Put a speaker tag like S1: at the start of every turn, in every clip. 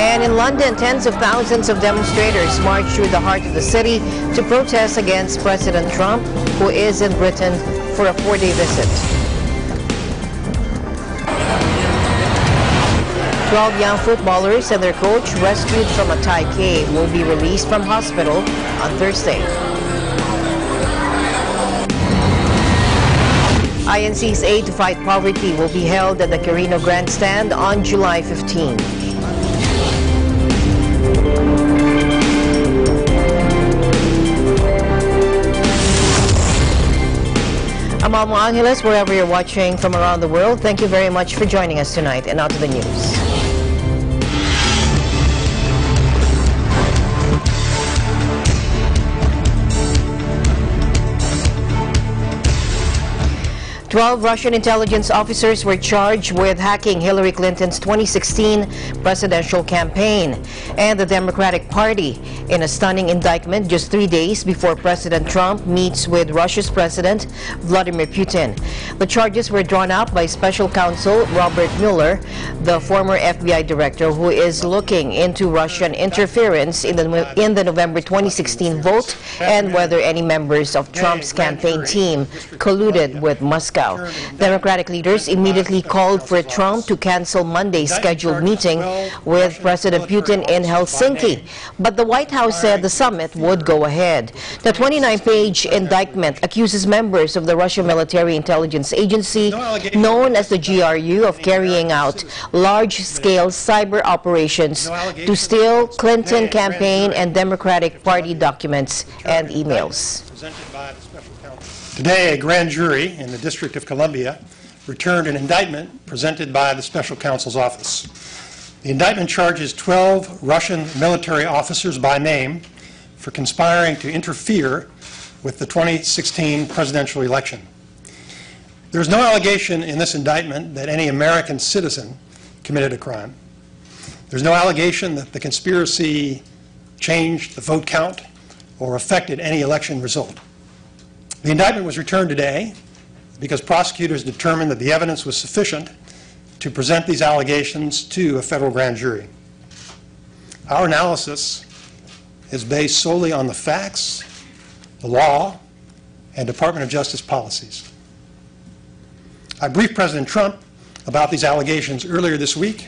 S1: And in London, tens of thousands of demonstrators marched through the heart of the city to protest against President Trump, who is in Britain for a 4-day visit. 12 young footballers and their coach rescued from a Thai cave will be released from hospital on Thursday. INC's Aid to Fight Poverty will be held at the Carino Grandstand on July 15. I'm Almo Angeles, wherever you're watching from around the world. Thank you very much for joining us tonight, and now to the news. 12 Russian intelligence officers were charged with hacking Hillary Clinton's 2016 presidential campaign and the Democratic Party in a stunning indictment just 3 days before President Trump meets with Russia's President Vladimir Putin. The charges were drawn up by Special Counsel Robert Mueller, the former FBI director who is looking into Russian interference in the November 2016 vote and whether any members of Trump's campaign team colluded with Moscow. Democratic leaders immediately called for Trump to cancel Monday's scheduled meeting with President Putin in Helsinki, but the White House said the summit would go ahead. The 29-page indictment accuses members of the Russian Military Intelligence Agency, known as the GRU, of carrying out large-scale cyber operations to steal Clinton campaign and Democratic Party documents and emails.
S2: Today, a grand jury in the District of Columbia returned an indictment presented by the Special Counsel's Office. The indictment charges 12 Russian military officers by name for conspiring to interfere with the 2016 presidential election. There is no allegation in this indictment that any American citizen committed a crime. There's no allegation that the conspiracy changed the vote count or affected any election result. The indictment was returned today because prosecutors determined that the evidence was sufficient to present these allegations to a federal grand jury. Our analysis is based solely on the facts, the law, and Department of Justice policies. I briefed President Trump about these allegations earlier this week.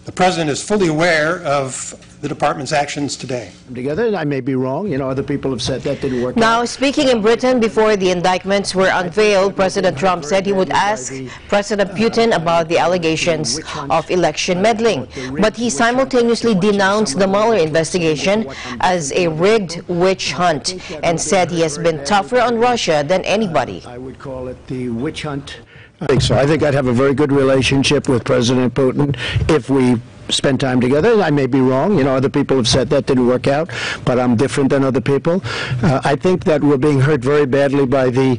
S2: The President is fully aware of the Department's actions today.
S3: Together, I may be wrong. Other people have said that didn't work.
S1: Now, speaking in Britain before the indictments were unveiled, President Trump said he would ask President Putin about the allegations of election meddling. But he simultaneously denounced the Mueller investigation as a rigged witch hunt and said he has been tougher on Russia than anybody.
S3: I would call it the witch hunt. I think so. I think I'd have a very good relationship with President Putin if we spend time together. I may be wrong. Other people have said that didn't work out, but I'm different than other people. I think that we're being hurt very badly by the,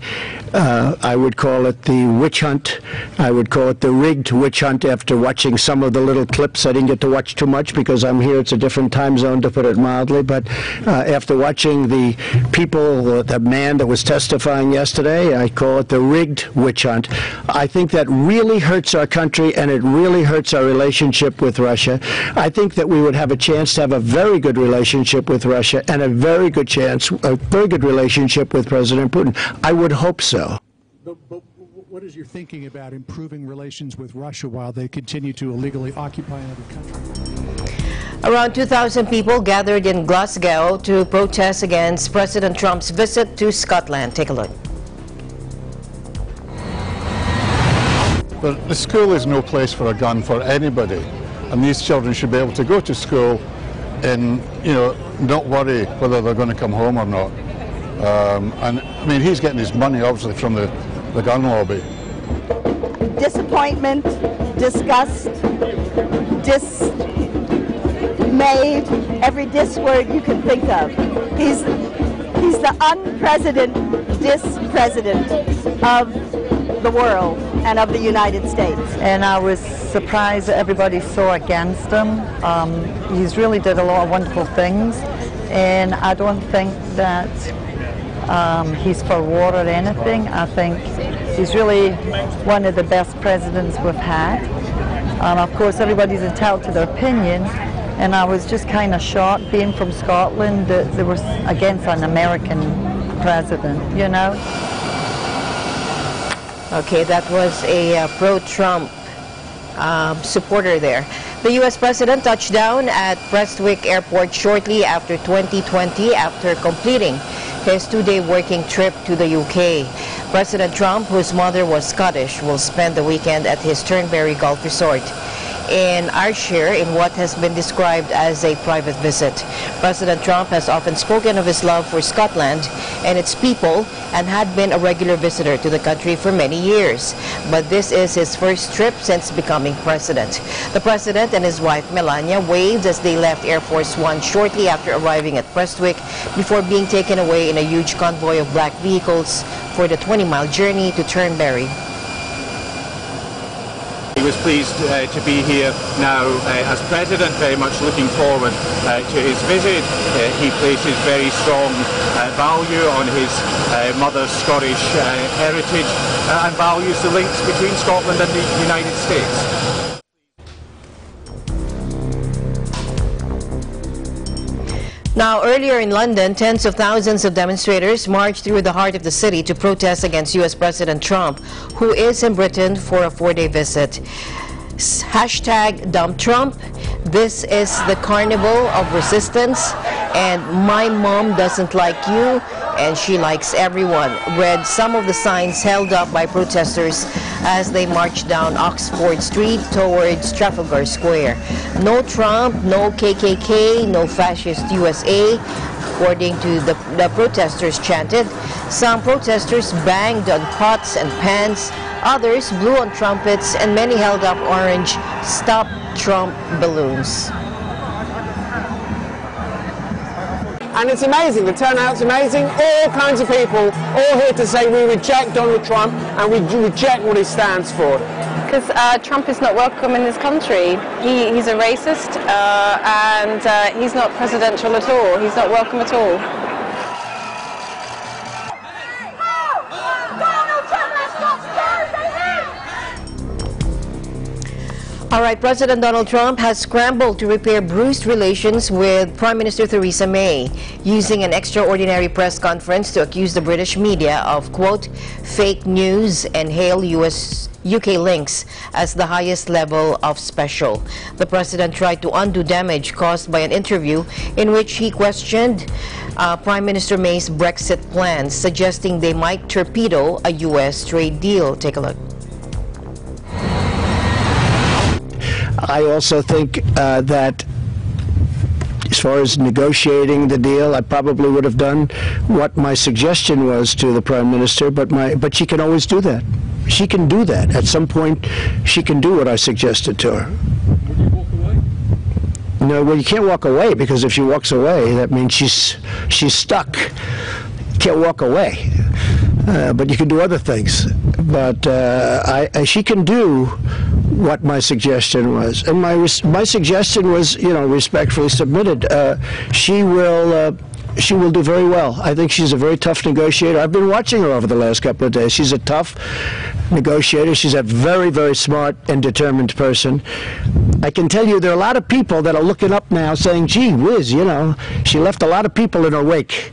S3: I would call it the witch hunt. I would call it the rigged witch hunt after watching some of the little clips. I didn't get to watch too much because I'm here. It's a different time zone, to put it mildly. But after watching the people, the man that was testifying yesterday, I call it the rigged witch hunt. I think that really hurts our country and it really hurts our relationship with Russia. I think that we would have a chance to have a very good relationship with Russia and a very good relationship with President Putin. I would hope so.
S4: But what is your thinking about improving relations with Russia while they continue to illegally occupy another country?
S1: Around 2,000 people gathered in Glasgow to protest against President Trump's visit to Scotland. Take a look.
S5: But the school is no place for a gun for anybody. And these children should be able to go to school and, not worry whether they're going to come home or not. And I mean, he's getting his money obviously from the gun lobby.
S6: Disappointment, disgust, dismayed, every word you can think of. He's the unprecedented president of the world and of the United States.
S7: And I was surprised that everybody's so against him. He's really did a lot of wonderful things, and I don't think that he's for war or anything. I think he's really one of the best presidents we've had. Of course, everybody's entitled to their opinion, and I was just kind of shocked, being from Scotland, that they were against an American president, you know.
S1: Okay, that was a pro-Trump supporter there. The U.S. President touched down at Prestwick Airport shortly after 2020 after completing his two-day working trip to the UK. President Trump, whose mother was Scottish, will spend the weekend at his Turnberry Golf Resort in Ayrshire in what has been described as a private visit. President Trump has often spoken of his love for Scotland and its people and had been a regular visitor to the country for many years. But this is his first trip since becoming president. The president and his wife Melania waved as they left Air Force One shortly after arriving at Prestwick before being taken away in a huge convoy of black vehicles for the 20-mile journey to Turnberry.
S8: He was pleased to be here now as President, very much looking forward to his visit. He places very strong value on his mother's Scottish heritage and values the links between Scotland and the United States.
S1: Now, earlier in London, tens of thousands of demonstrators marched through the heart of the city to protest against U.S. President Trump, who is in Britain for a 4-day visit. Hashtag Dump Trump. This is the carnival of resistance, and my mom doesn't like you, and she likes everyone, read some of the signs held up by protesters as they marched down Oxford Street towards Trafalgar Square. No Trump, no KKK, no fascist USA, according to the protesters chanted. Some protesters banged on pots and pans, others blew on trumpets, and many held up orange Stop Trump balloons.
S9: And it's amazing, the turnout's amazing, all kinds of people, all here to say we reject Donald Trump and we reject what he stands for.
S10: Because Trump is not welcome in this country. He's a racist and he's not presidential at all. He's not welcome at all.
S1: All right, President Donald Trump has scrambled to repair bruised relations with Prime Minister Theresa May, using an extraordinary press conference to accuse the British media of, quote, fake news and hail UK links as the highest level of special. The president tried to undo damage caused by an interview in which he questioned Prime Minister May's Brexit plans, suggesting they might torpedo a US trade deal. Take a look.
S3: I also think that as far as negotiating the deal, I probably would have done what my suggestion was to the Prime Minister, but she can always do that. She can do that. At some point, she can do what I suggested to her.
S4: Would you walk away?
S3: No, well, you can't walk away, because if she walks away, that means she's stuck. You can't walk away. But you can do other things. But she can do what my suggestion was, and my suggestion was, you know, respectfully submitted. She will do very well. I think she's a very tough negotiator. I've been watching her over the last couple of days. She's a tough negotiator. She's a very, very smart and determined person. I can tell you there are a lot of people that are looking up now saying, gee whiz, you know, she left a lot of people in her wake.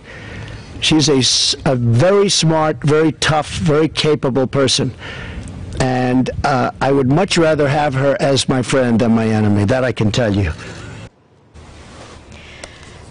S3: She's a very smart, very tough, very capable person. And I would much rather have her as my friend than my enemy. That I can tell you.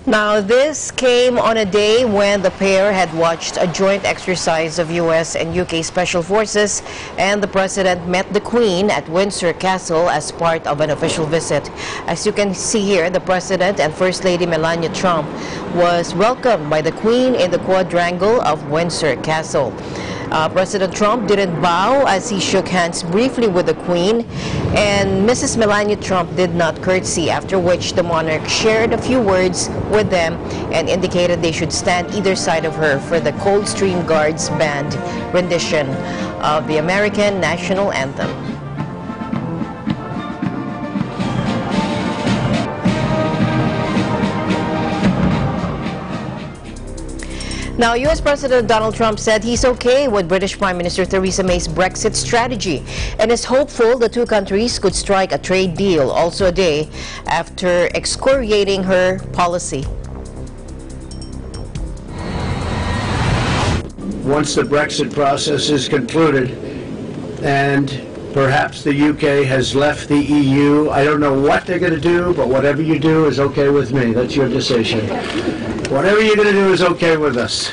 S1: Now, this came on a day when the pair had watched a joint exercise of U.S. and UK Special Forces, and the President met the Queen at Windsor Castle as part of an official visit. As you can see here, the President and First Lady Melania Trump was welcomed by the Queen in the quadrangle of Windsor Castle. President Trump didn't bow as he shook hands briefly with the Queen, and Mrs. Melania Trump did not curtsy, after which the monarch shared a few words with them and indicated they should stand either side of her for the Coldstream Guards Band rendition of the American National Anthem. Now, U.S. President Donald Trump said he's okay with British Prime Minister Theresa May's Brexit strategy and is hopeful the two countries could strike a trade deal also a day after excoriating her policy.
S3: Once the Brexit process is concluded and perhaps the UK has left the EU, I don't know what they're going to do, but whatever you do is okay with me. That's your decision. Whatever you're going to do is okay with us.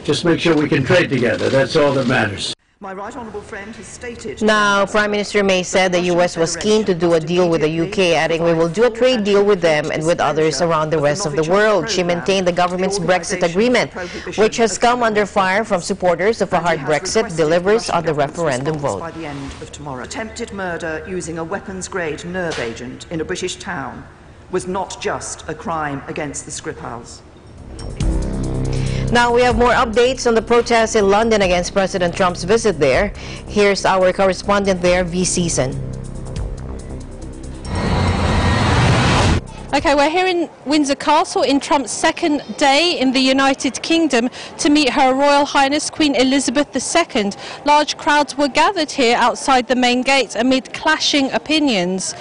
S3: Just make sure we can trade together. That's all that matters.
S11: My right honourable friend has stated...
S1: Now, Prime Minister May said the U.S. was keen to do a deal with the UK, adding we will do a trade deal with them and with others around the rest of the world. She maintained the government's Brexit agreement, which has come under fire from supporters of a hard Brexit, delivers on the referendum vote.
S11: By the end of tomorrow. Attempted murder using a weapons-grade nerve agent in a British town was not just a crime against the Skripals.
S1: Now we have more updates on the protests in London against President Trump's visit there. Here's our correspondent there, V. Season.
S12: Okay, we're here in Windsor Castle in Trump's second day in the United Kingdom to meet Her Royal Highness Queen Elizabeth II. Large crowds were gathered here outside the main gate amid clashing opinions.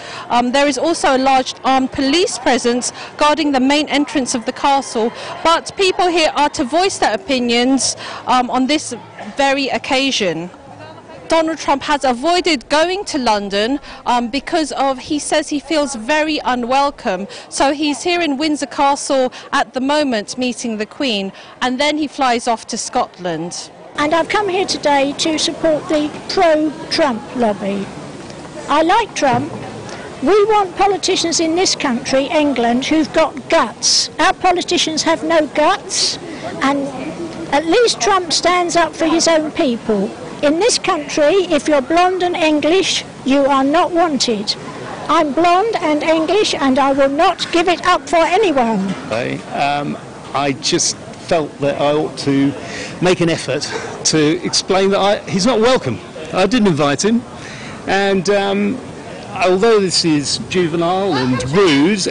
S12: There is also a large armed police presence guarding the main entrance of the castle, but people here are to voice their opinions on this very occasion. Donald Trump has avoided going to London because he says he feels very unwelcome. So he's here in Windsor Castle at the moment meeting the Queen, and then he flies off to Scotland.
S13: And I've come here today to support the pro-Trump lobby. I like Trump. We want politicians in this country, England, who've got guts. Our politicians have no guts, and at least Trump stands up for his own people. In this country, if you're blonde and English, you are not wanted. I'm blonde and English, and I will not give it up for anyone.
S14: I just felt that I ought to make an effort to explain that he's not welcome. I didn't invite him, and although this is juvenile and rude,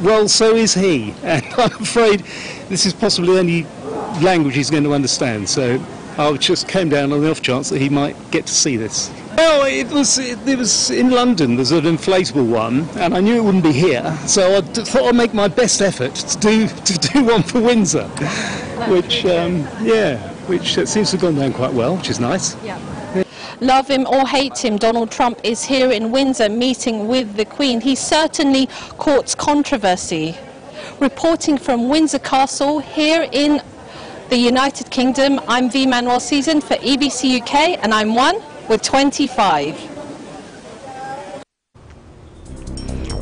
S14: well, so is he. And I'm afraid this is possibly the only language he's going to understand. So I just came down on the off chance that he might get to see this. Well, it was in London. There's an inflatable one, and I knew it wouldn't be here, so I thought I'd make my best effort to do one for Windsor, which seems to have gone down quite well, which is nice.
S12: Yeah. Love him or hate him, Donald Trump is here in Windsor meeting with the Queen. He certainly courts controversy. Reporting from Windsor Castle here in the United Kingdom, I'm V. Manuel Season for EBC UK, and I'm one with 25.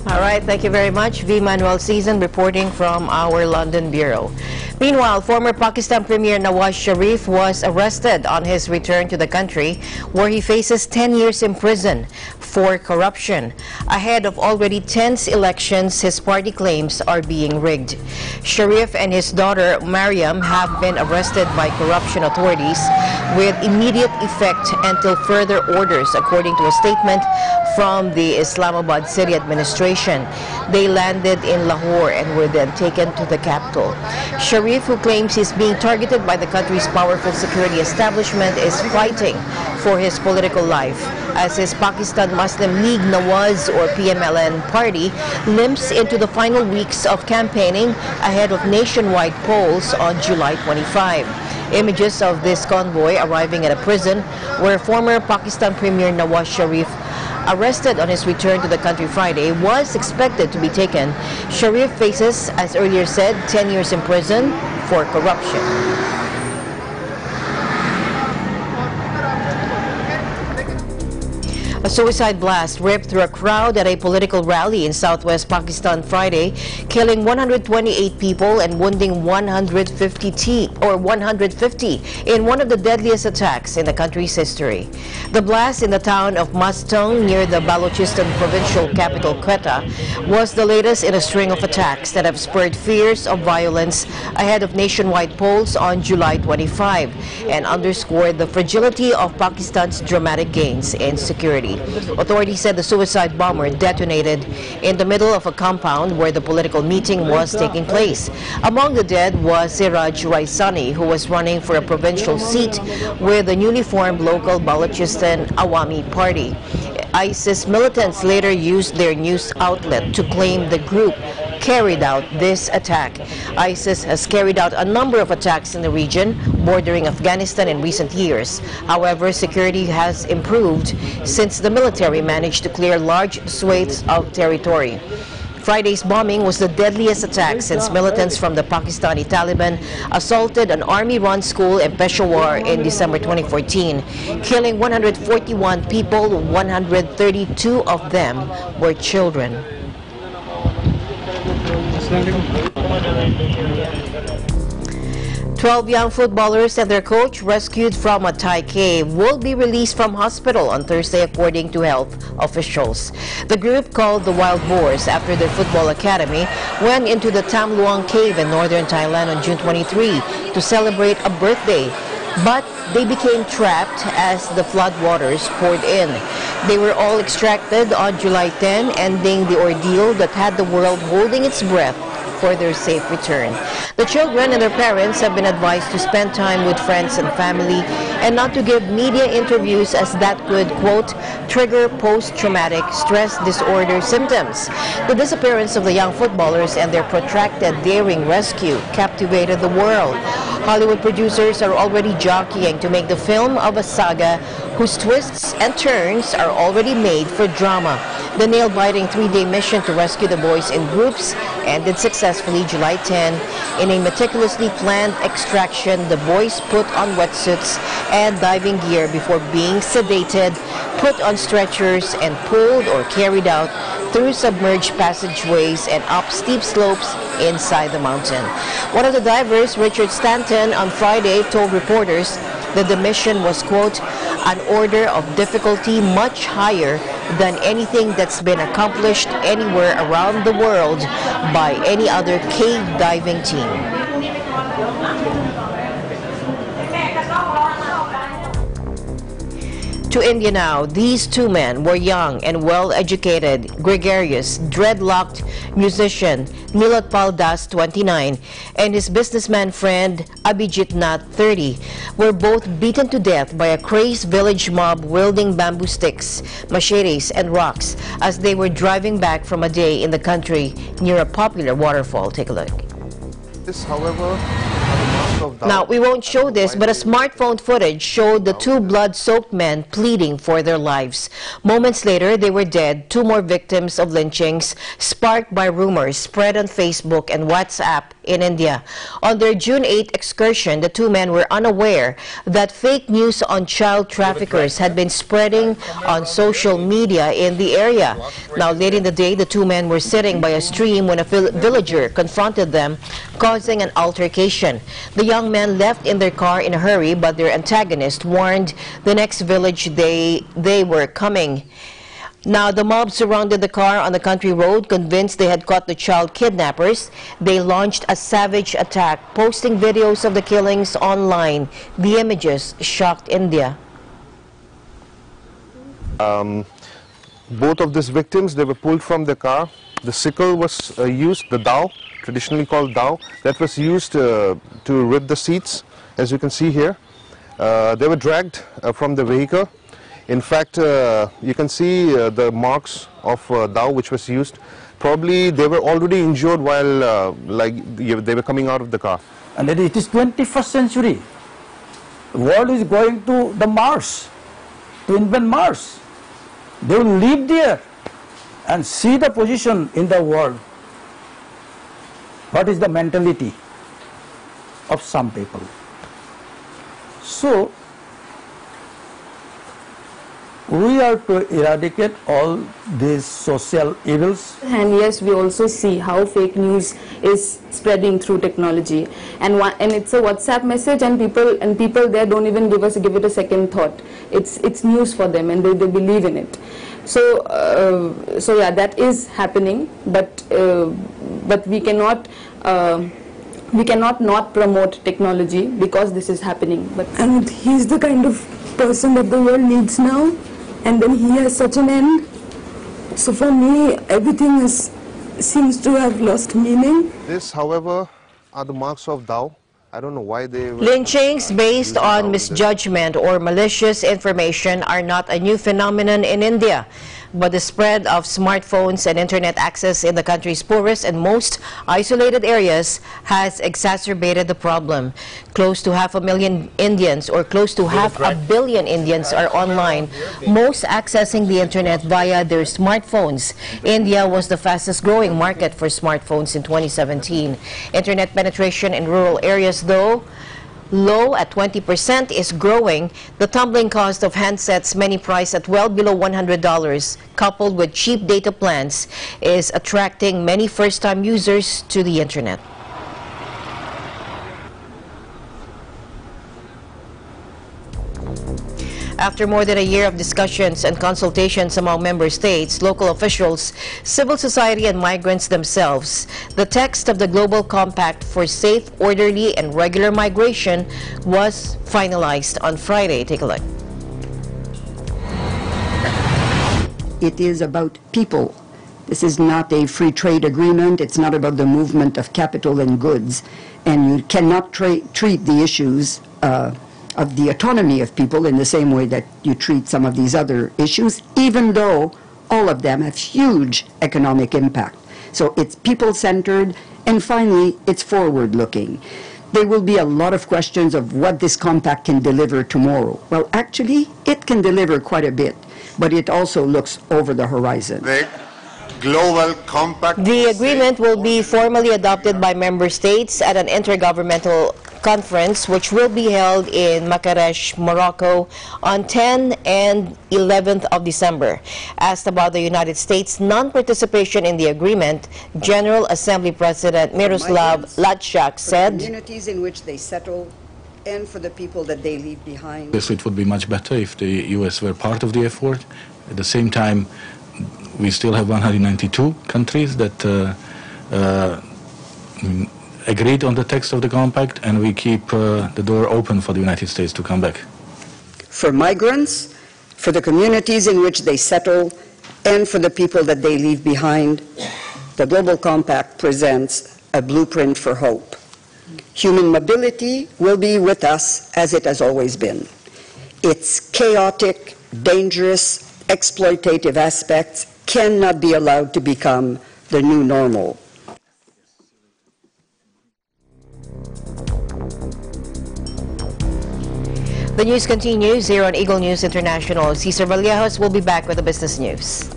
S1: All right, thank you very much. V. Manuel Season reporting from our London Bureau. Meanwhile, former Pakistan Premier Nawaz Sharif was arrested on his return to the country, where he faces 10 years in prison for corruption. Ahead of already tense elections, his party claims are being rigged. Sharif and his daughter Mariam have been arrested by corruption authorities with immediate effect until further orders, according to a statement from the Islamabad city administration. They landed in Lahore and were then taken to the capital. Sharif, who claims he's being targeted by the country's powerful security establishment, is fighting for his political life as his Pakistan Muslim League Nawaz or PMLN party limps into the final weeks of campaigning ahead of nationwide polls on July 25. Images of this convoy arriving at a prison where former Pakistan Premier Nawaz Sharif, arrested on his return to the country Friday, was expected to be taken. Sharif faces, as earlier said, 10 years in prison for corruption. A suicide blast ripped through a crowd at a political rally in southwest Pakistan Friday, killing 128 people and wounding 150 in one of the deadliest attacks in the country's history. The blast in the town of Mastung near the Balochistan provincial capital Quetta was the latest in a string of attacks that have spurred fears of violence ahead of nationwide polls on July 25 and underscored the fragility of Pakistan's dramatic gains in security. Authorities said the suicide bomber detonated in the middle of a compound where the political meeting was taking place. Among the dead was Siraj Raisani, who was running for a provincial seat with the newly formed local Balochistan Awami Party. ISIS militants later used their news outlet to claim the group carried out this attack. ISIS has carried out a number of attacks in the region bordering Afghanistan in recent years. However, security has improved since the military managed to clear large swathes of territory. Friday's bombing was the deadliest attack since militants from the Pakistani Taliban assaulted an army-run school in Peshawar in December 2014, killing 141 people, 132 of them were children. 12 young footballers and their coach rescued from a Thai cave will be released from hospital on Thursday, according to health officials. The group, called the Wild Boars after their football academy, went into the Tam Luang cave in northern Thailand on June 23 to celebrate a birthday. But they became trapped as the floodwaters poured in. They were all extracted on July 10, ending the ordeal that had the world holding its breath for their safe return. The children and their parents have been advised to spend time with friends and family and not to give media interviews, as that could, quote, trigger post-traumatic stress disorder symptoms. The disappearance of the young footballers and their protracted daring rescue captivated the world. Hollywood producers are already jockeying to make the film of a saga whose twists and turns are already made for drama. The nail-biting 3-day mission to rescue the boys in groups ended successfully July 10. In a meticulously planned extraction, the boys put on wetsuits and diving gear before being sedated, put on stretchers, and pulled or carried out through submerged passageways and up steep slopes inside the mountain. One of the divers, Richard Stanton, on Friday told reporters that the mission was, quote, an order of difficulty much higher than anything that's been accomplished anywhere around the world by any other cave diving team. To India now. These two men were young and well-educated, gregarious, dreadlocked musician Nilotpal Das, 29, and his businessman friend Abhijit Nath, 30, were both beaten to death by a crazed village mob wielding bamboo sticks, machetes, and rocks as they were driving back from a day in the country near a popular waterfall. Take a look.
S15: This, however,
S1: now, we won't show this, but a smartphone footage showed the two blood-soaked men pleading for their lives. Moments later, they were dead. Two more victims of lynchings sparked by rumors spread on Facebook and WhatsApp in India. On their June 8 excursion, the two men were unaware that fake news on child traffickers had been spreading on social media in the area. Now, late in the day, the two men were sitting by a stream when a villager confronted them, causing an altercation. The young men left in their car in a hurry, but their antagonist warned the next village they were coming. Now, the mob surrounded the car on the country road, convinced they had caught the child kidnappers. They launched a savage attack, posting videos of the killings online. The images shocked India.
S15: Both of these victims, they were pulled from the car. The sickle was used, the dao, traditionally called dao, that was used to rip the seats, as you can see here. They were dragged from the vehicle. In fact, you can see the marks of dao which was used. Probably they were already injured while they were coming out of the car.
S16: And it is 21st century. The world is going to the Mars, to invent Mars. They will live there and see the position in the world. What is the mentality of some people? So, we are to eradicate all these social evils.
S17: And yes, we also see how fake news is spreading through technology, and it's a WhatsApp message, and people there don't even give it a second thought. It's news for them, and they believe in it. So yeah, that is happening, but we cannot not promote technology because this is happening. And he's the kind of person that the world needs now.
S18: and then he has such an end. So for me, everything seems to have lost meaning.
S15: This, however, are the marks of Dao. I don't know why they were...
S1: Lynchings based on misjudgment or malicious information are not a new phenomenon in India, but the spread of smartphones and internet access in the country's poorest and most isolated areas has exacerbated the problem. Close to 500,000 Indians, or close to 500 million Indians, are online, most accessing the internet via their smartphones. India was the fastest growing market for smartphones in 2017. Internet penetration in rural areas, though low at 20%, is growing. The tumbling cost of handsets, many priced at well below $100, coupled with cheap data plans, is attracting many first-time users to the internet. After more than a year of discussions and consultations among member states, local officials, civil society, and migrants themselves, the text of the Global Compact for Safe, Orderly, and Regular Migration was finalized on Friday. Take a look.
S19: It is about people. This is not a free trade agreement. It's not about the movement of capital and goods. And you cannot treat the issues of the autonomy of people in the same way that you treat some of these other issues, even though all of them have huge economic impact. So it's people-centered, and finally, it's forward-looking. There will be a lot of questions of what this compact can deliver tomorrow. Well, actually, it can deliver quite a bit, but it also looks over the horizon.
S20: The Global Compact.
S1: The agreement will be formally adopted by member states at an intergovernmental conference, which will be held in Marrakech, Morocco, on 10 and 11th of December. Asked about the United States' non-participation in the agreement, General Assembly President Miroslav Lajcak said,
S19: "For communities in which they settle and for the people that they leave behind."
S21: It would be much better if the U.S. were part of the effort. At the same time, we still have 192 countries that agreed on the text of the compact, and we keep the door open for the United States to come back.
S19: For migrants, for the communities in which they settle, and for the people that they leave behind, the Global Compact presents a blueprint for hope. Human mobility will be with us as it has always been. Its chaotic, dangerous, exploitative aspects cannot be allowed to become the new normal.
S1: The news continues here on Eagle News International. Cesar Vallejos will be back with the business news.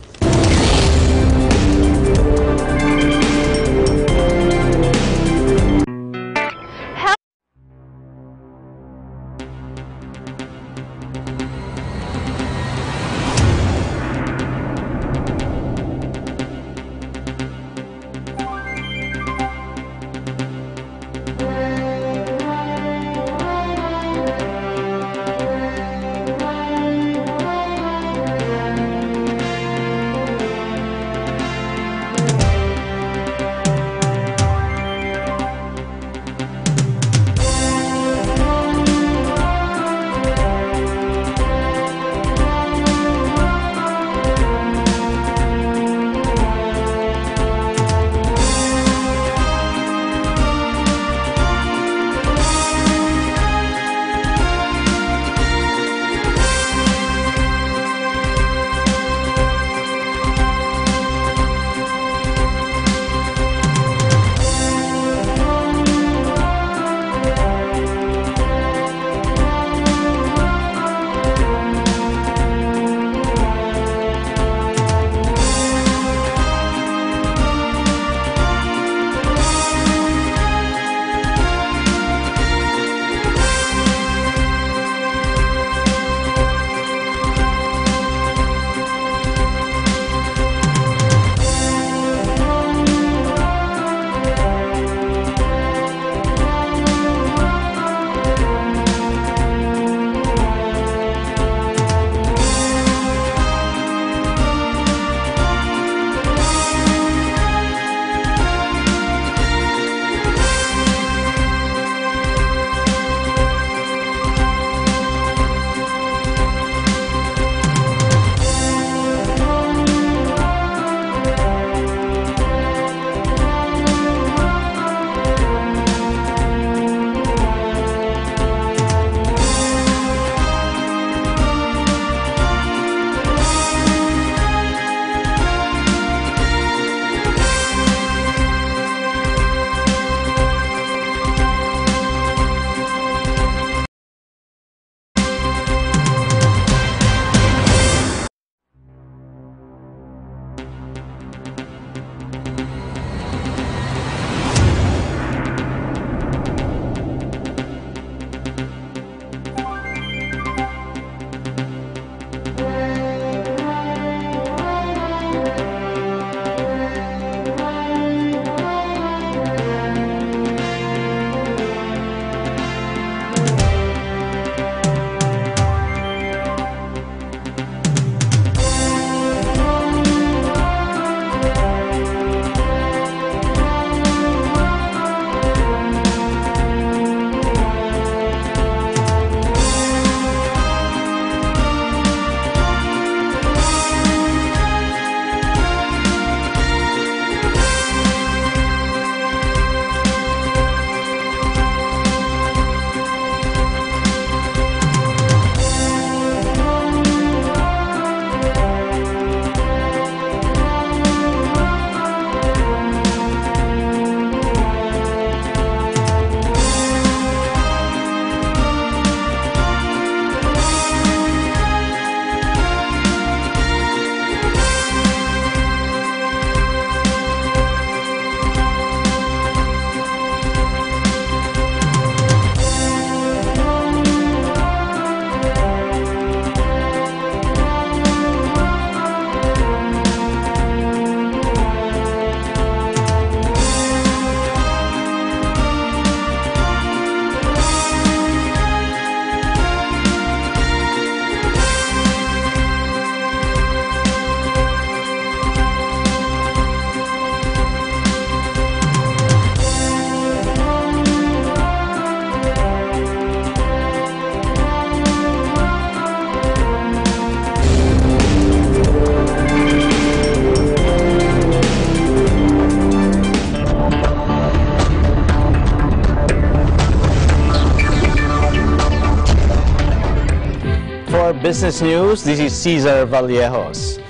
S2: business news, this is Cesar Vallejos.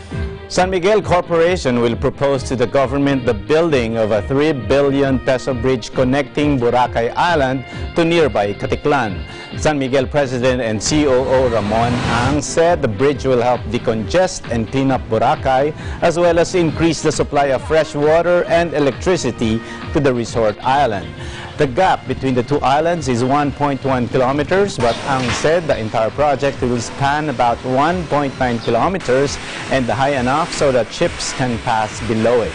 S2: San Miguel Corporation will propose to the government the building of a 3 billion peso bridge connecting Boracay Island to nearby Caticlan. San Miguel President and COO Ramon Ang said the bridge will help decongest and clean up Boracay, as well as increase the supply of fresh water and electricity to the resort island. The gap between the two islands is 1.1 kilometers, but Ang said the entire project will span about 1.9 kilometers and high enough so that ships can pass below it.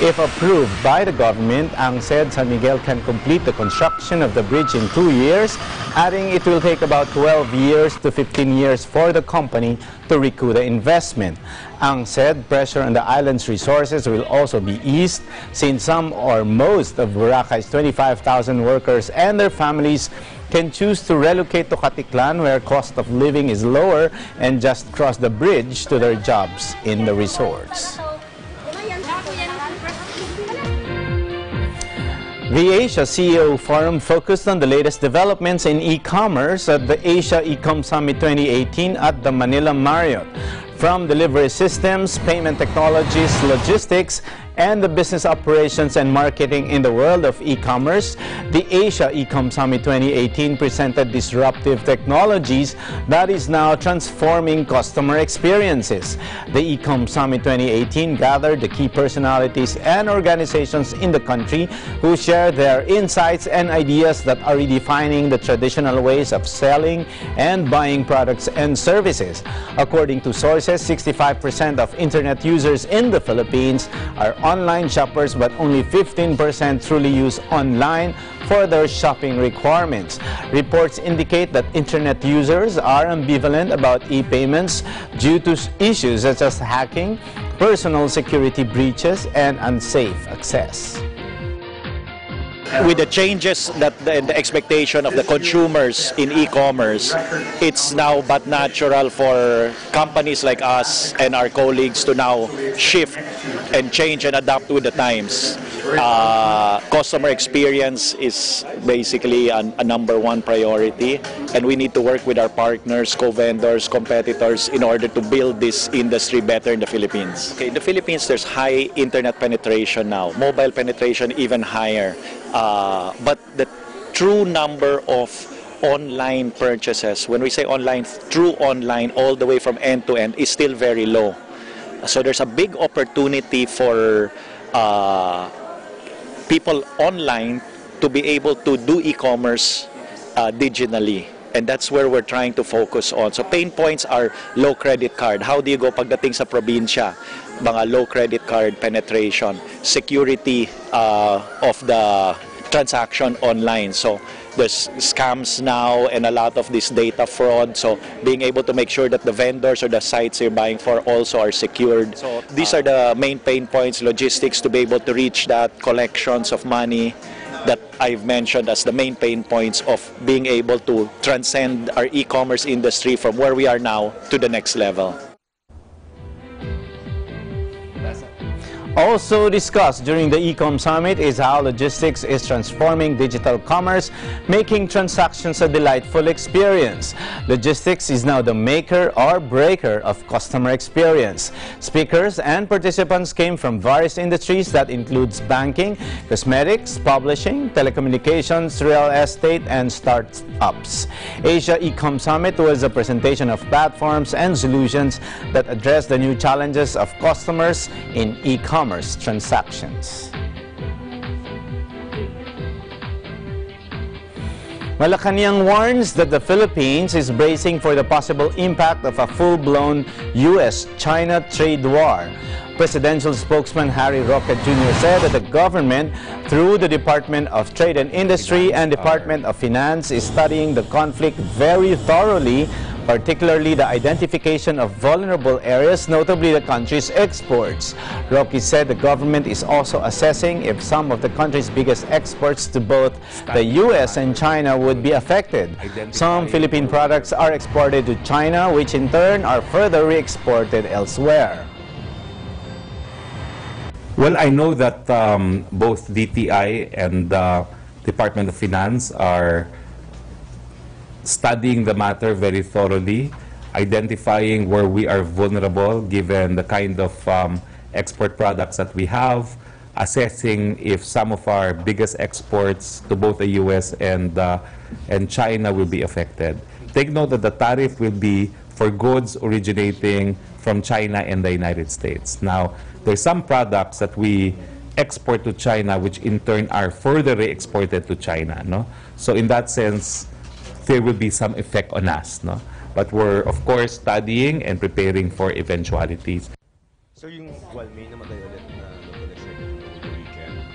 S2: If approved by the government, Ang said San Miguel can complete the construction of the bridge in 2 years, adding it will take about 12 years to 15 years for the company to recoup the investment. Ang said pressure on the island's resources will also be eased since some or most of Boracay's 25,000 workers and their families can choose to relocate to Caticlan, where cost of living is lower, and just cross the bridge to their jobs in the resorts. The Asia CEO Forum focused on the latest developments in e-commerce at the Asia E-Com Summit 2018 at the Manila Marriott. From delivery systems, payment technologies, logistics, and the business operations and marketing in the world of e-commerce, the Asia E-Com Summit 2018 presented disruptive technologies that is now transforming customer experiences. The E-Com Summit 2018 gathered the key personalities and organizations in the country who share their insights and ideas that are redefining the traditional ways of selling and buying products and services. According to sources, 65% of internet users in the Philippines are online shoppers, but only 15% truly use online for their shopping requirements. Reports indicate that internet users are ambivalent about e-payments due to issues such as hacking, personal security breaches, and unsafe access.
S22: With the changes that the expectation of the consumers in e-commerce, it's now but natural for companies like us and our colleagues to now shift and change and adapt with the times. Customer experience is basically a #1 priority, and we need to work with our partners, co-vendors, competitors in order to build this industry better in the Philippines. Okay, in the Philippines, there's high internet penetration now, mobile penetration even higher. But the true number of online purchases, when we say online, true online, all the way from end to end, is still very low. So there's a big opportunity for people online to be able to do e-commerce digitally. And that's where we're trying to focus on. So pain points are low credit card. How do you go pagdating sa probinsya? Mga low credit card penetration, security of the transaction online. So there's scams now and a lot of this data fraud. So being able to make sure that the vendors or the sites you're buying for also are secured. So these are the main pain points, logistics to be able to reach that, collections of money that I've mentioned as the main pain points of being able to transcend our e-commerce industry from where we are now to the next level.
S2: Also discussed during the E-Com Summit is how logistics is transforming digital commerce, making transactions a delightful experience. Logistics is now the maker or breaker of customer experience. Speakers and participants came from various industries that includes banking, cosmetics, publishing, telecommunications, real estate, and startups. Asia E-Com Summit was a presentation of platforms and solutions that address the new challenges of customers in e-commerce transactions. Malacanang warns that the Philippines is bracing for the possible impact of a full-blown U.S.-China trade war. Presidential spokesman Harry Roque Jr. said that the government, through the Department of Trade and Industry and Department of Finance, is studying the conflict very thoroughly, particularly the identification of vulnerable areas, notably the country's exports. Roque said the government is also assessing if some of the country's biggest exports to both the U.S. and China would be affected. Some Philippine products are exported to China, which in turn are further re-exported elsewhere.
S23: Well, I know that both DTI and the Department of Finance are studying the matter very thoroughly. identifying where we are vulnerable given the kind of export products that we have, assessing if some of our biggest exports to both the U.S. and China will be affected. Take note that the tariff will be for goods originating from China and the United States. Now, there's some products that we export to China which in turn are further re-exported to China. No? So in that sense, there will be some effect on us. No? But we're, of course, studying and preparing for eventualities.
S5: So yung Gualmain namatay ulit na weekend.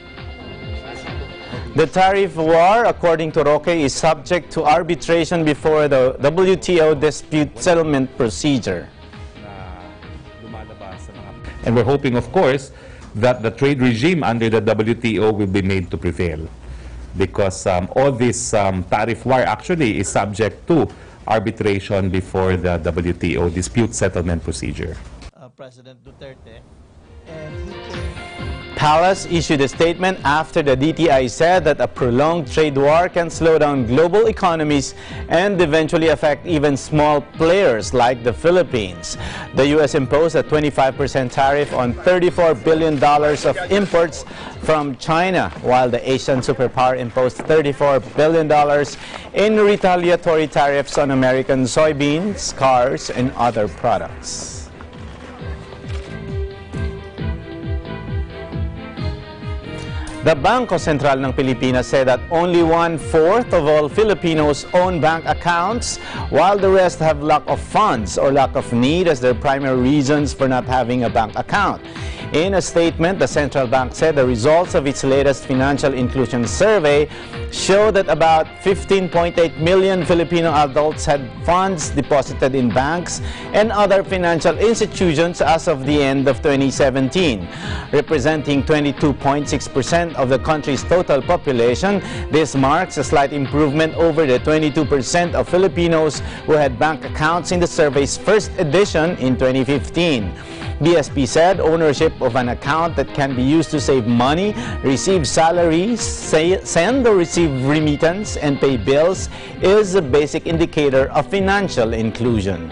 S2: The tariff war, according to Roque, is subject to arbitration before the WTO dispute settlement procedure.
S23: And we're hoping, of course, that the trade regime under the WTO will be made to prevail. Because all this tariff war actually is subject to arbitration before the WTO dispute settlement procedure.
S6: President Duterte.
S2: Palace issued a statement after the DTI said that a prolonged trade war can slow down global economies and eventually affect even small players like the Philippines. The U.S. imposed a 25% tariff on $34 billion of imports from China, while the Asian superpower imposed $34 billion in retaliatory tariffs on American soybeans, cars, and other products. The Bangko Sentral ng Pilipinas said that only 1/4 of all Filipinos own bank accounts, while the rest have lack of funds or lack of need as their primary reasons for not having a bank account. In a statement, the central bank said the results of its latest financial inclusion survey show that about 15.8 million Filipino adults had funds deposited in banks and other financial institutions as of the end of 2017. Representing 22.6% of the country's total population, this marks a slight improvement over the 22% of Filipinos who had bank accounts in the survey's first edition in 2015. BSP said ownership of an account that can be used to save money, receive salaries, send or receive remittance, and pay bills is a basic indicator of financial inclusion.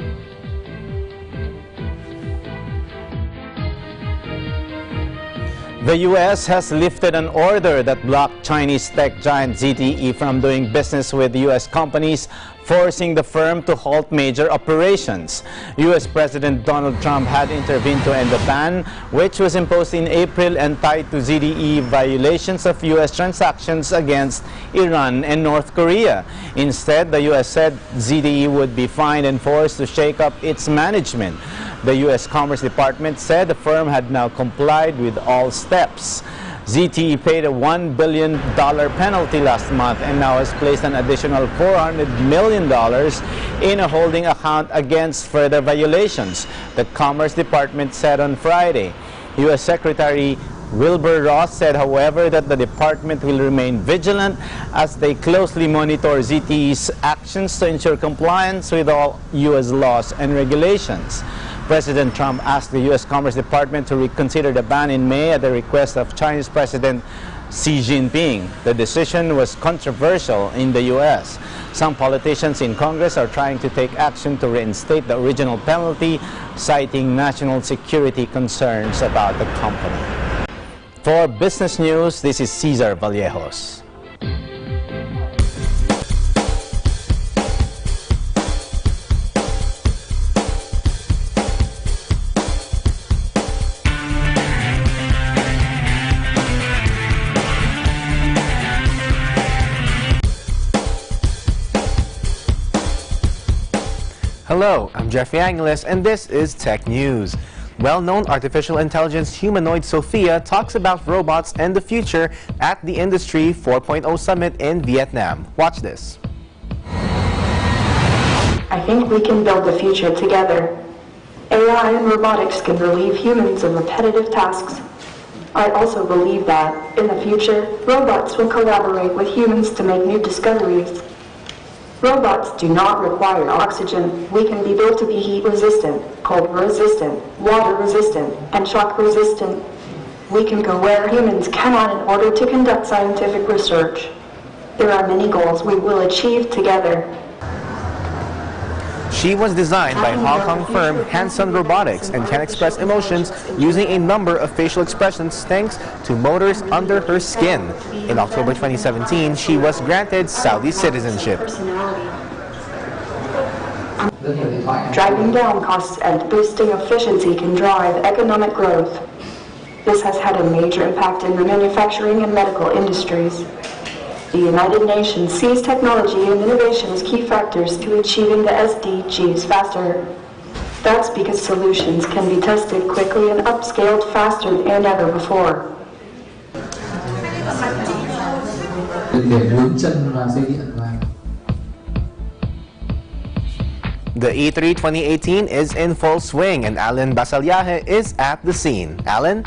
S2: The U.S. has lifted an order that blocked Chinese tech giant ZTE from doing business with U.S. companies, forcing the firm to halt major operations. U.S. President Donald Trump had intervened to end the ban, which was imposed in April and tied to ZTE violations of U.S. transactions against Iran and North Korea. Instead, the U.S. said ZTE would be fined and forced to shake up its management. The U.S. Commerce Department said the firm had now complied with all steps. ZTE paid a $1 billion penalty last month and now has placed an additional $400 million in a holding account against further violations, the Commerce Department said on Friday. U.S. Secretary Wilbur Ross said, however, that the department will remain vigilant as they closely monitor ZTE's actions to ensure compliance with all U.S. laws and regulations. President Trump asked the U.S. Commerce Department to reconsider the ban in May at the request of Chinese President Xi Jinping. The decision was controversial in the U.S. Some politicians in Congress are trying to take action to reinstate the original penalty, citing national security concerns about the company. For Business News, this is Cesar Vallejos.
S7: Hello, I'm Jeffrey Angeles, and this is Tech News. Well-known artificial intelligence humanoid Sophia talks about robots and the future at the Industry 4.0 Summit in Vietnam. Watch this.
S24: I think we can build the future together. AI and robotics can relieve humans of repetitive tasks. I also believe that, in the future, robots will collaborate with humans to make new discoveries. Robots do not require oxygen. We can be built to be heat resistant, cold resistant, water resistant, and shock resistant. We can go where humans cannot in order to conduct scientific research. There are many goals we will achieve together.
S7: She was designed by Hong Kong firm Hanson Robotics and can express emotions using a number of facial expressions thanks to motors under her skin. In October 2017, she was granted Saudi citizenship.
S24: Driving down costs and boosting efficiency can drive economic growth. This has had a major impact in the manufacturing and medical industries. The United Nations sees technology and innovation as key factors to achieving the SDGs faster. That's because solutions can be tested quickly and upscaled faster than ever before.
S7: The E3 2018 is in full swing and Alan Basalyahe is at the scene. Alan?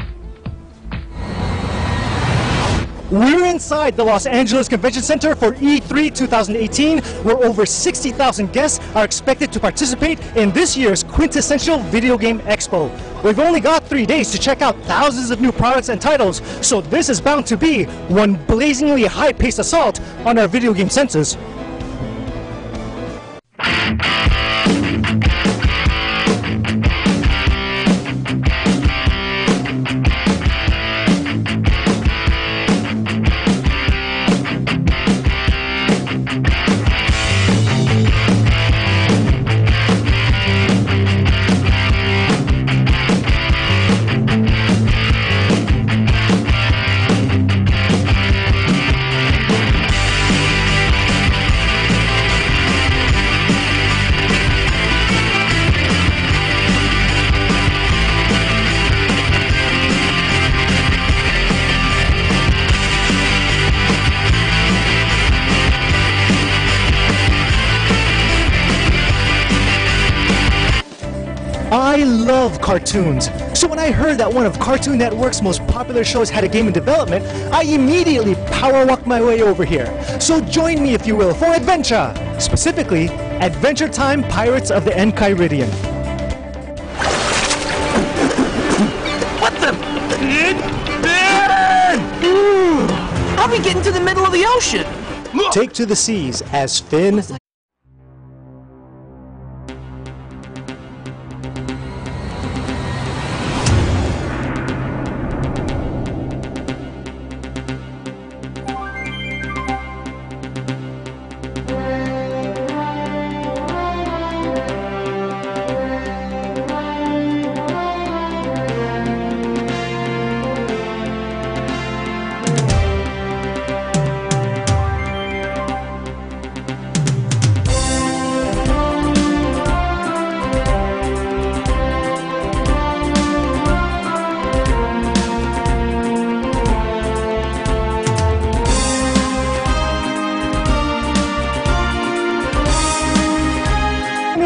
S4: We're inside the Los Angeles Convention Center for E3 2018, where over 60,000 guests are expected to participate in this year's quintessential video game expo. We've only got 3 days to check out thousands of new products and titles, so this is bound to be one blazingly high-paced assault on our video game senses. I love cartoons, so when I heard that one of Cartoon Network's most popular shows had a game in development, I immediately power walked my way over here. So join me, if you will, for adventure! Specifically, Adventure Time Pirates of the Enchiridion.
S8: What the? How we get into the middle of the ocean?
S4: Take to the seas as Finn,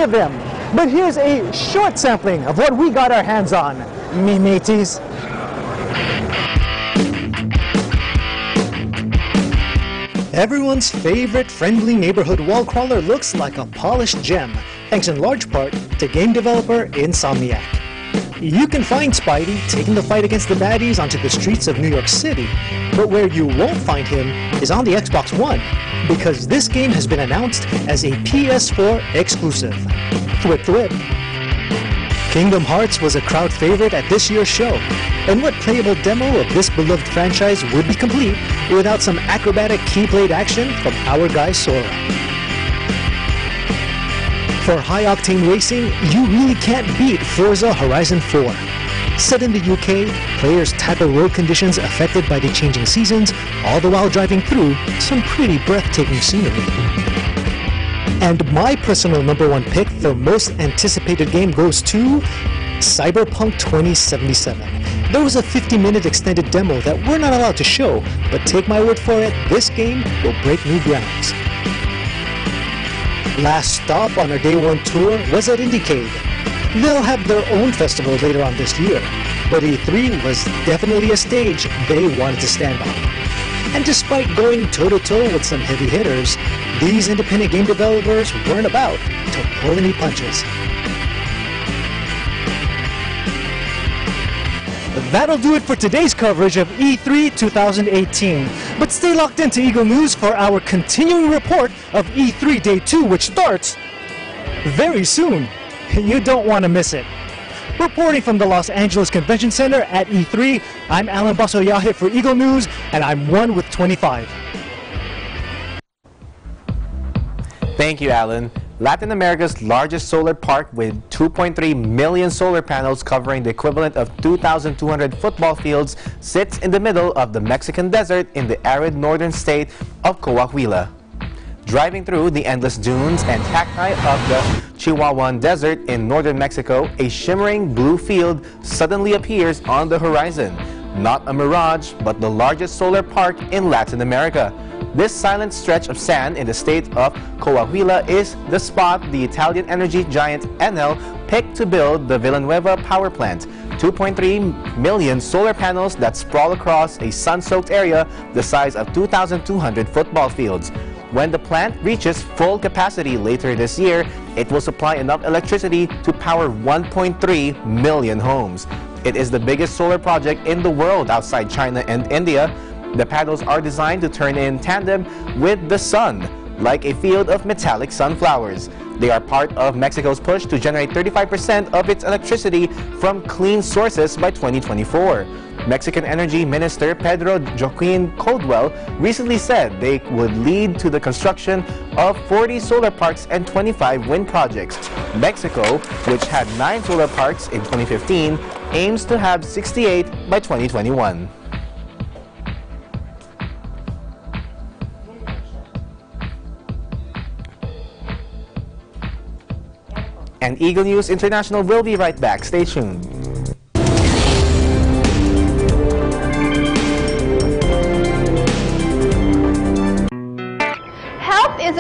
S4: of them. But here's a short sampling of what we got our hands on, me mateys. Everyone's favorite friendly neighborhood wall crawler looks like a polished gem, thanks in large part to game developer Insomniac. You can find Spidey taking the fight against the baddies onto the streets of New York City, but where you won't find him is on the Xbox One, because this game has been announced as a PS4 exclusive. Thwip thwip. Kingdom Hearts was a crowd favorite at this year's show, and what playable demo of this beloved franchise would be complete without some acrobatic keyblade action from our guy Sora? For high-octane racing, you really can't beat Forza Horizon 4. Set in the UK, players tackle road conditions affected by the changing seasons, all the while driving through some pretty breathtaking scenery. And my personal #1 pick for most anticipated game goes to Cyberpunk 2077. There was a 50-minute extended demo that we're not allowed to show, but take my word for it, this game will break new grounds. Last stop on our Day 1 tour was at Indiecade. They'll have their own festival later on this year, but E3 was definitely a stage they wanted to stand on. And despite going toe-to-toe with some heavy hitters, these independent game developers weren't about to pull any punches. That'll do it for today's coverage of E3 2018. But stay locked into Eagle News for our continuing report of E3 Day 2, which starts very soon. You don't want to miss it. Reporting from the Los Angeles Convention Center at E3, I'm Alan Basoyahe for Eagle News, and I'm 1 with 25.
S7: Thank you, Alan. Latin America's largest solar park with 2.3 million solar panels covering the equivalent of 2,200 football fields sits in the middle of the Mexican desert in the arid northern state of Coahuila. Driving through the endless dunes and cacti of the Chihuahuan Desert in northern Mexico, a shimmering blue field suddenly appears on the horizon. Not a mirage, but the largest solar park in Latin America. This silent stretch of sand in the state of Coahuila is the spot the Italian energy giant Enel picked to build the Villanueva power plant. 2.3 million solar panels that sprawl across a sun-soaked area the size of 2,200 football fields. When the plant reaches full capacity later this year, it will supply enough electricity to power 1.3 million homes. It is the biggest solar project in the world outside China and India. The panels are designed to turn in tandem with the sun, like a field of metallic sunflowers. They are part of Mexico's push to generate 35% of its electricity from clean sources by 2024. Mexican Energy Minister Pedro Joaquin Caldwell recently said they would lead to the construction of 40 solar parks and 25 wind projects. Mexico, which had 9 solar parks in 2015, aims to have 68 by 2021. And Eagle News International will be right back. Stay tuned.
S3: Health is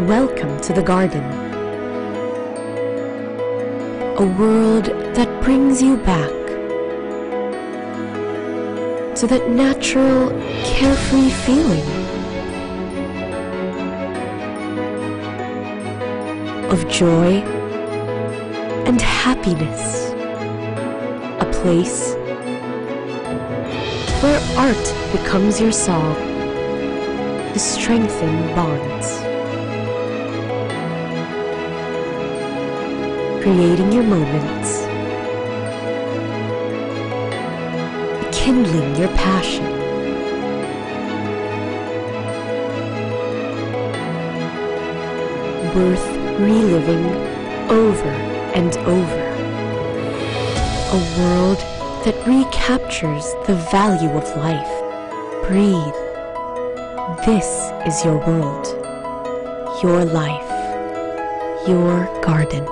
S9: Welcome to the garden. A world that brings you back to that natural, carefree feeling of joy and happiness. A place where art becomes your song to strengthen bonds. Creating your moments, kindling your passion, worth reliving over and over. A world that recaptures the value of life. Breathe. This is your world, your life, your garden.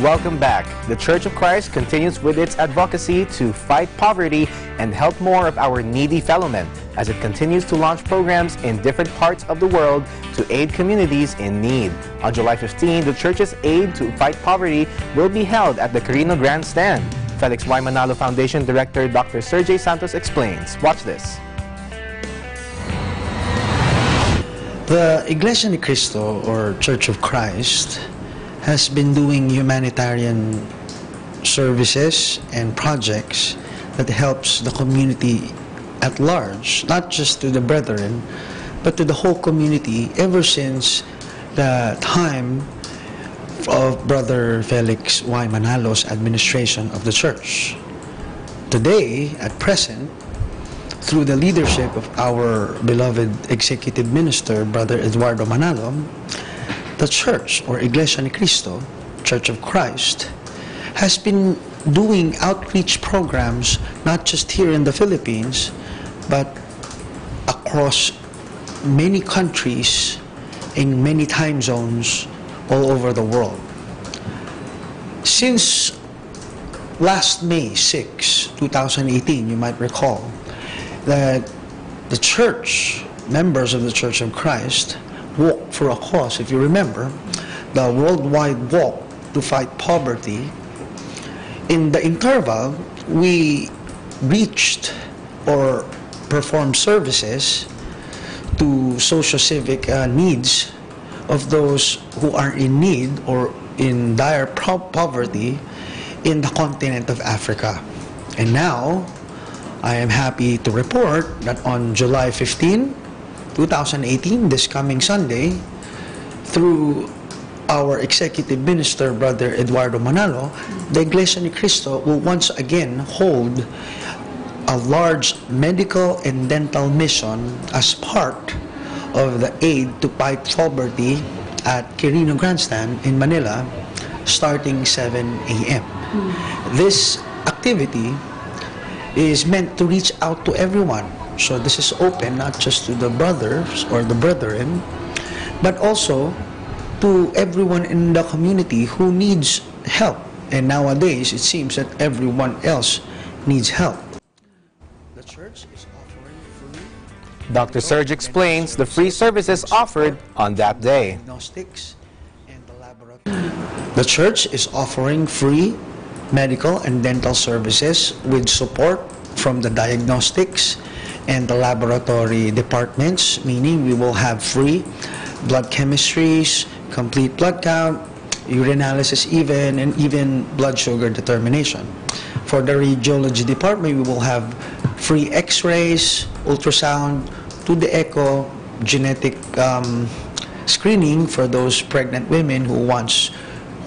S7: Welcome back. The Church of Christ continues with its advocacy to fight poverty and help more of our needy fellow men as it continues to launch programs in different parts of the world to aid communities in need. On July 15, the Church's Aid to Fight Poverty will be held at the Quirino Grandstand. Felix Y. Manalo Foundation Director Dr. Sergey Santos explains. Watch this.
S3: The Iglesia ni Cristo, or Church of Christ, has been doing humanitarian services and projects that helps the community at large, not just to the brethren, but to the whole community ever since the time of Brother Felix Y. Manalo's administration of the church. Today, at present, through the leadership of our beloved Executive Minister, Brother Eduardo Manalo, the church, or Iglesia ni Cristo, Church of Christ, has been doing outreach programs not just here in the Philippines, but across many countries in many time zones all over the world. Since last May 6, 2018, you might recall that the church, members of the Church of Christ, walked for a cause. If you remember, the worldwide walk to fight poverty. In the interval, we reached or performed services to socio-civic needs of those who are in need or in dire poverty in the continent of Africa. And now, I am happy to report that on July 15, 2018, this coming Sunday, through our Executive Minister, Brother Eduardo Manalo, the Iglesia ni Cristo will once again hold a large medical and dental mission as part of the Aid to Fight Poverty at Quirino Grandstand in Manila, starting 7 a.m. This activity is meant to reach out to everyone. So this is open not just to the brothers or the brethren, but also to everyone in the community who needs help. And nowadays, it seems that everyone else needs help. The church is offering free.
S7: Dr. Serge explains the free services offered on that day.
S3: The church is offering free medical and dental services with support from the diagnostics and the laboratory departments, meaning we will have free blood chemistries, complete blood count, urinalysis and even blood sugar determination. For the radiology department, we will have free x-rays, ultrasound, 2D echo, genetic screening for those pregnant women who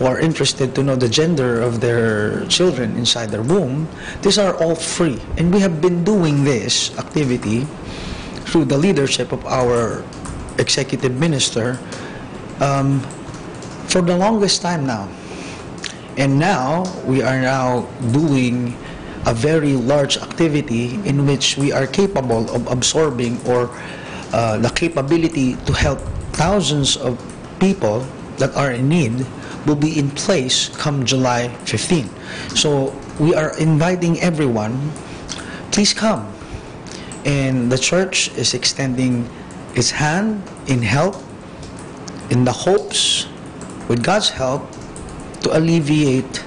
S3: are interested to know the gender of their children inside their womb. These are all free. And we have been doing this activity through the leadership of our Executive Minister for the longest time now. And now, we are now doing a very large activity in which we are capable of absorbing or the capability to help thousands of people that are in need will be in place come July 15. So we are inviting everyone, please come. And the church is extending its hand in help, in the hopes, with God's help, to alleviate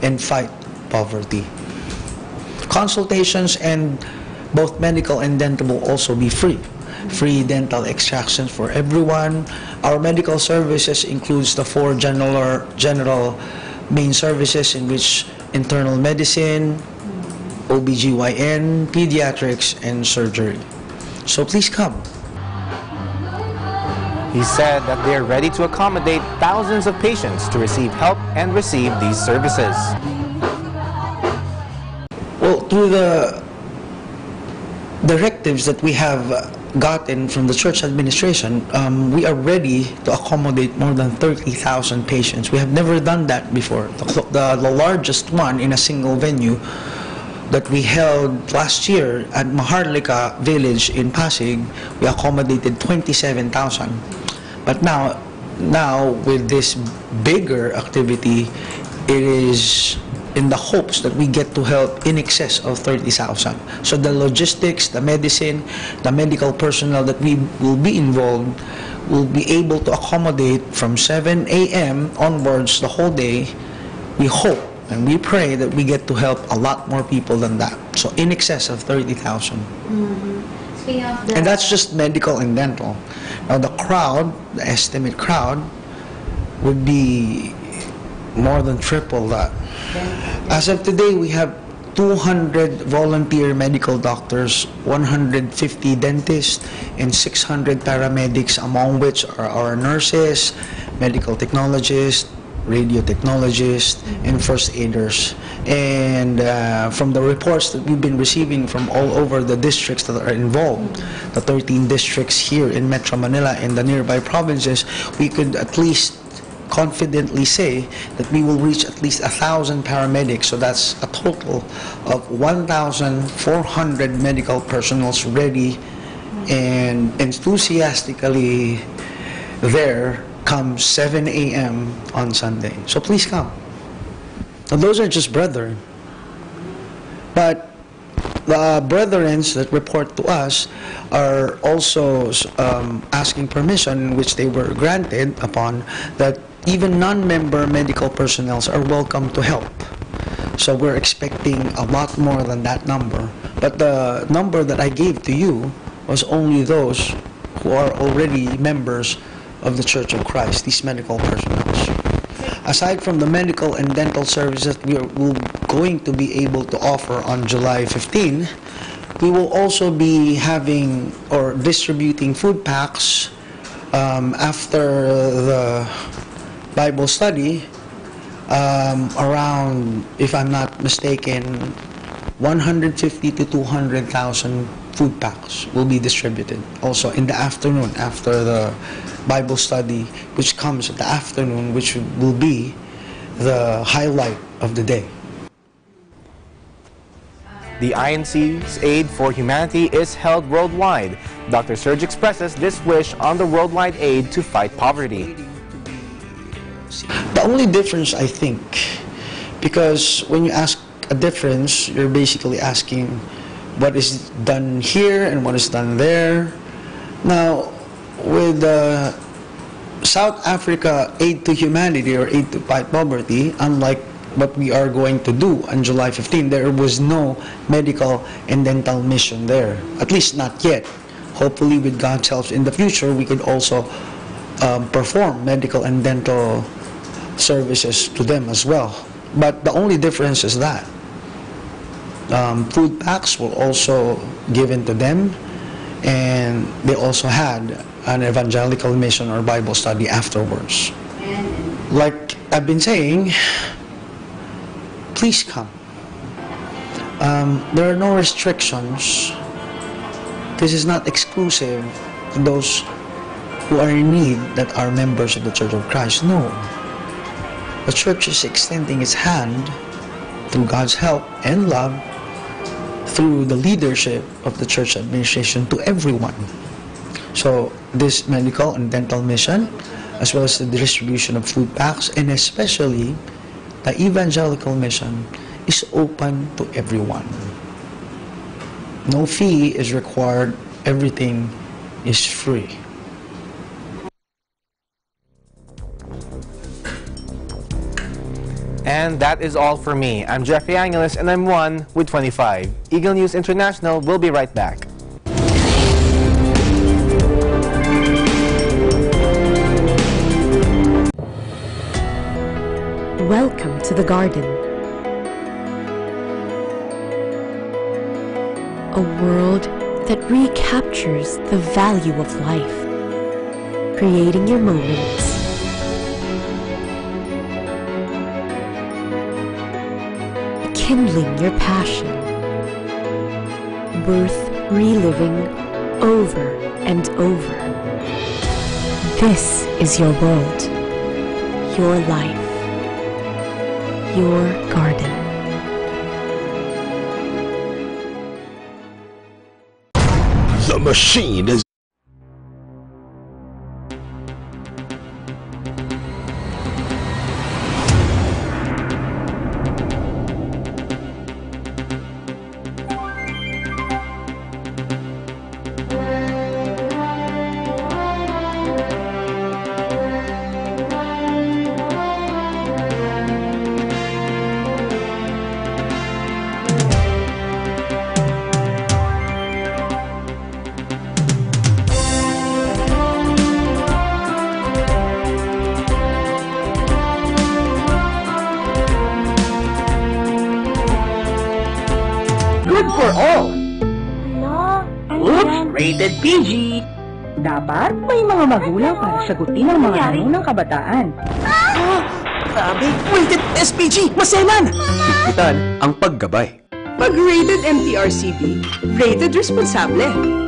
S3: and fight poverty. Consultations and both medical and dental will also be free. Free dental extractions for everyone. Our medical services includes the 4 general main services in which internal medicine, OBGYN, pediatrics, and surgery. So please come.
S7: He said that they are ready to accommodate thousands of patients to receive help and receive these services.
S3: Well, through the directives that we have gotten from the church administration, we are ready to accommodate more than 30,000 patients. We have never done that before. The largest one in a single venue that we held last year at Maharlika Village in Pasig, we accommodated 27,000. But now with this bigger activity it is in the hopes that we get to help in excess of 30,000. So the logistics, the medicine, the medical personnel that we will be involved will be able to accommodate from 7 a.m. onwards the whole day. We hope and we pray that we get to help a lot more people than that. So in excess of 30,000. And that's just medical and dental. Now the crowd, the estimate crowd, would be more than triple that. As of today, we have 200 volunteer medical doctors, 150 dentists, and 600 paramedics, among which are our nurses, medical technologists, radio technologists, and first aiders. And from the reports that we've been receiving from all over the districts that are involved, the 13 districts here in Metro Manila and the nearby provinces, we could at least confidently say that we will reach at least 1,000 paramedics. So that's a total of 1,400 medical personnel ready and enthusiastically there come 7 a.m. on Sunday. So please come. Now those are just brethren. But the brethren that report to us are also asking permission, which they were granted upon, that even non-member medical personnel are welcome to help. So we're expecting a lot more than that number. But the number that I gave to you was only those who are already members of the Church of Christ, these medical personnel. Aside from the medical and dental services we're going to be able to offer on July 15, we will also be having or distributing food packs after the Bible study. Around, if I'm not mistaken, 150 to 200,000 food packs will be distributed also in the afternoon after the Bible study, which comes at the afternoon, which will be the highlight of the day.
S7: The INC's Aid for Humanity is held worldwide. Dr. Serge expresses this wish on the worldwide aid to fight poverty.
S3: The only difference, I think, because when you ask a difference, you're basically asking what is done here and what is done there. Now, with South Africa Aid to Humanity or Aid to Fight Poverty, unlike what we are going to do on July 15, there was no medical and dental mission there, at least not yet. Hopefully, with God's help in the future, we could also perform medical and dental services to them as well. But the only difference is that food packs were also given to them, and they also had an evangelical mission or Bible study afterwards. Like I've been saying, please come. There are no restrictions. This is not exclusive to those who are in need that are members of the Church of Christ. No. The Church is extending its hand through God's help and love through the leadership of the church administration to everyone. So this medical and dental mission, as well as the distribution of food packs, and especially the evangelical mission, is open to everyone. No fee is required. Everything is free.
S7: And that is all for me. I'm Jeffrey Angeles, and I'm 1 with 25. Eagle News International will be right back.
S9: Welcome to the garden. A world that recaptures the value of life, creating your moments, kindling your passion, worth reliving over and over. This is your world, your life, your garden.
S10: The machine is
S11: Oops! Rated PG! Dapat may mga magulang para sagutin ang mga tanong ng kabataan.
S8: Grabe! Rated SPG! Maselan!
S12: Higpitan ang paggabay.
S13: Pag rated MTRCB, rated responsable.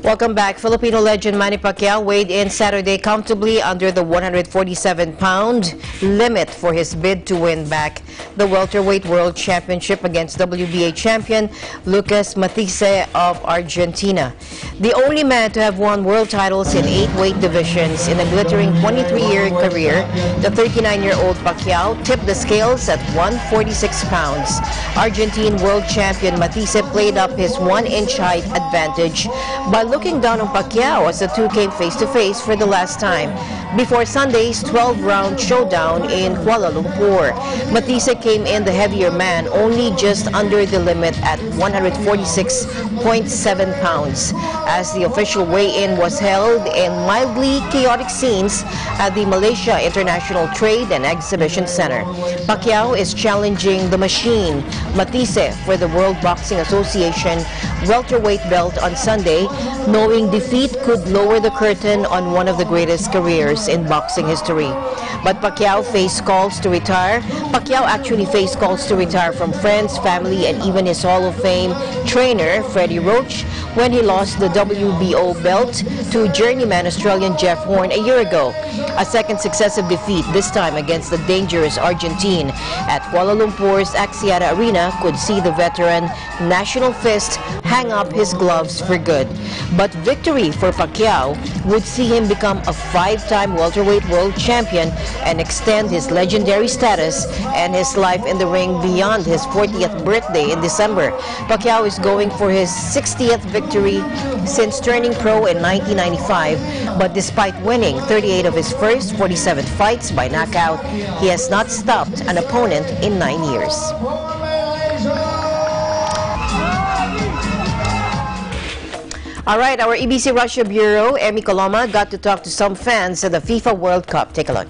S1: Welcome back. Filipino legend Manny Pacquiao weighed in Saturday comfortably under the 147-pound limit for his bid to win back the welterweight world championship against WBA champion Lucas Matthysse of Argentina. The only man to have won world titles in 8 weight divisions in a glittering 23-year career, the 39-year-old Pacquiao tipped the scales at 146 pounds. Argentine world champion Matthysse played up his 1-inch height advantage by looking down on Pacquiao as the two came face-to-face for the last time before Sunday's 12-round showdown in Kuala Lumpur. Matthysse came in the heavier man, only just under the limit at 146.7 pounds. As the official weigh-in was held in mildly chaotic scenes at the Malaysia International Trade and Exhibition Center. Pacquiao is challenging the machine, Matthysse, for the World Boxing Association welterweight belt on Sunday, knowing defeat could lower the curtain on one of the greatest careers in boxing history. But Pacquiao faced calls to retire. Pacquiao actually faced calls to retire from friends, family, and even his Hall of Fame trainer, Freddie Roach, when he lost the WBO belt to journeyman Australian Jeff Horn a year ago. A second successive defeat, this time against the dangerous Argentine at Kuala Lumpur's Axiata Arena, could see the veteran National Fist hang up his gloves for good. But victory for Pacquiao would see him become a 5-time welterweight world champion and extend his legendary status and his life in the ring beyond his 40th birthday in December. Pacquiao is going for his 60th victory since turning pro in 1995, but despite winning 38 of his first 47 fights by knockout, he has not stopped an opponent in 9 years. All right, our EBC Russia Bureau, Emmy Coloma, got to talk to some fans at the FIFA World Cup. Take a look.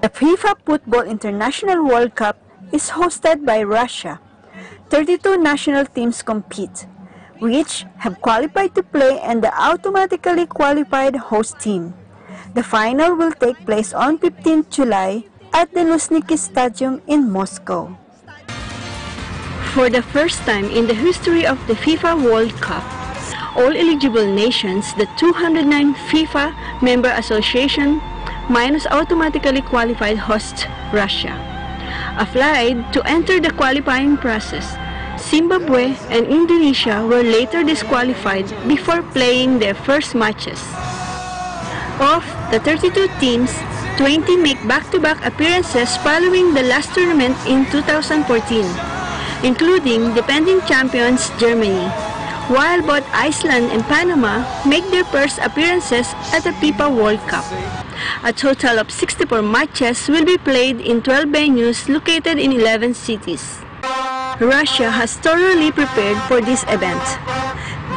S14: The FIFA Football International World Cup is hosted by Russia. 32 national teams compete, which have qualified to play and the automatically qualified host team. The final will take place on 15th July at the Luzhniki Stadium in Moscow.
S25: For the first time in the history of the FIFA World Cup, all eligible nations, the 209 FIFA member association, minus automatically qualified host Russia, applied to enter the qualifying process. Zimbabwe and Indonesia were later disqualified before playing their first matches. Of the 32 teams, 20 make back-to-back appearances following the last tournament in 2014, including defending champions Germany, while both Iceland and Panama make their first appearances at the FIFA World Cup. A total of 64 matches will be played in 12 venues located in 11 cities. Russia has thoroughly prepared for this event.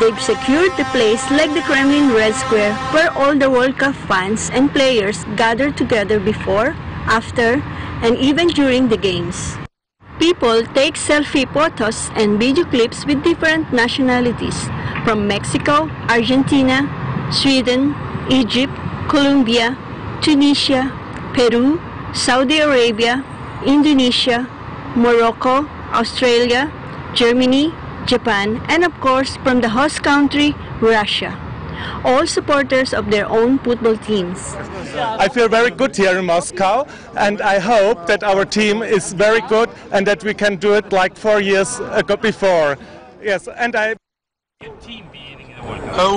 S25: They've secured the place like the Kremlin Red Square, where all the World Cup fans and players gather together before, after, and even during the games. People take selfie photos and video clips with different nationalities from Mexico, Argentina, Sweden, Egypt, Colombia, Tunisia, Peru, Saudi Arabia, Indonesia, Morocco, Australia, Germany, Japan, and of course from the host country, Russia. All supporters of their own football teams.
S26: I feel very good here in Moscow, and I hope that our team is very good and that we can do it like 4 years ago before. Yes, and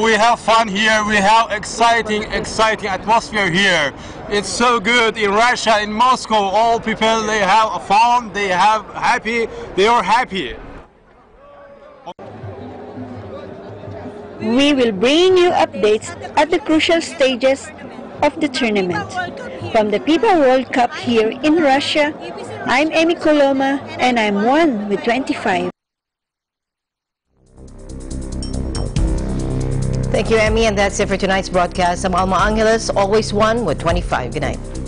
S27: we have fun here, we have exciting atmosphere here. It's so good in Russia, in Moscow, all people, they have fun, they are happy.
S14: We will bring you updates at the crucial stages of the tournament. From the FIFA World Cup here in Russia, I'm Amy Coloma, and I'm 1 with 25.
S1: Thank you, Emmy, and that's it for tonight's broadcast. I'm Alma Angeles, always 1 with 25. Good night.